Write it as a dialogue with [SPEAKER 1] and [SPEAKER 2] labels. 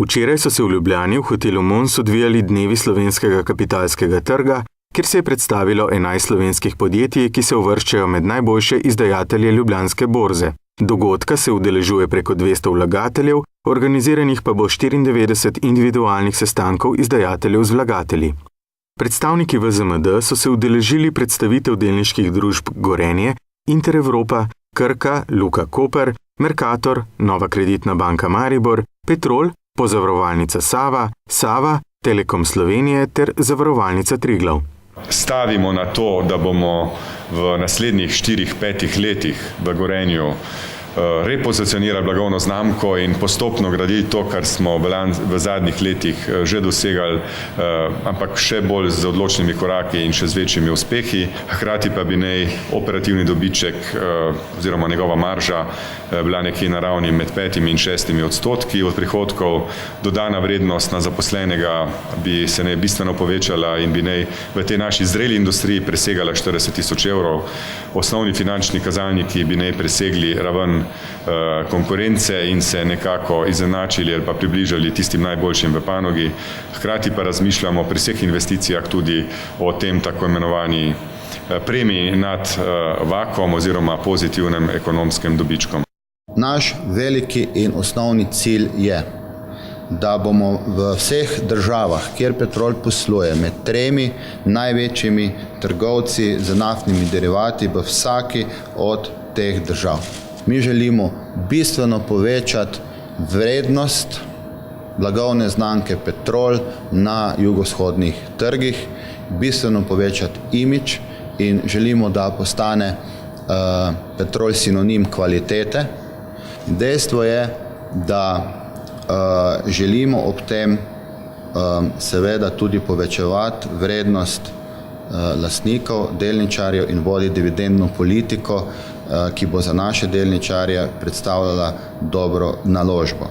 [SPEAKER 1] Včeraj so se v Ljubljani v hotelu Mons odvijali dnevi slovenskega kapitalskega trga, kjer se je predstavilo 11 slovenskih podjetij, ki se uvrščajo med najboljše izdajatelje Ljubljanske borze. Dogodka se udeležuje preko 200 vlagateljev, organiziranih pa bo 94 individualnih sestankov izdajateljev z vlagatelji. Predstavniki VZMD so se udeležili predstavitev delniških družb Gorenje, Interevropa, Krka, Luka Koper, Mercator, Nova kreditna banka Maribor, Petrol, Pozavarovalnica Sava, Sava, Telekom Slovenije ter Zavarovalnica Triglav.
[SPEAKER 2] Stavimo na to, da bomo v naslednjih 4-5 letih v Gorenju repozicionirali blagovno znamko in postopno gradili to, kar smo v zadnjih letih že dosegali, ampak še bolj z odločnimi koraki in še z večjimi uspehi. Hkrati pa bi naj operativni dobiček oziroma njegova marža bila nekje na ravni med 5 in 6% od prihodkov. Dodana vrednost na zaposlenega bi se naj bistveno povečala in bi naj v tej naši zreli industriji presegala 40.000 evrov. Osnovni finančni kazalniki bi naj presegli raven konkurence in se nekako izenačili ali pa približali tistim najboljšim v panogi. Hkrati pa razmišljamo pri vseh investicijah tudi o tem tako imenovani premiji nad vakom oziroma pozitivnem ekonomskem dobičkom.
[SPEAKER 3] Naš veliki in osnovni cilj je, da bomo v vseh državah, kjer Petrol posluje, med 3 največjimi trgovci z naftnimi derivati v vsaki od teh držav. Mi želimo bistveno povečati vrednost blagovne znamke Petrol na jugovzhodnih trgih, bistveno povečati imidž in želimo, da postane Petrol sinonim kvalitete. Dejstvo je, da želimo ob tem seveda tudi povečevati vrednost lastnikov, delničarjev in voditi dividendno politiko, ki bo za naše delničarje predstavljala dobro naložbo.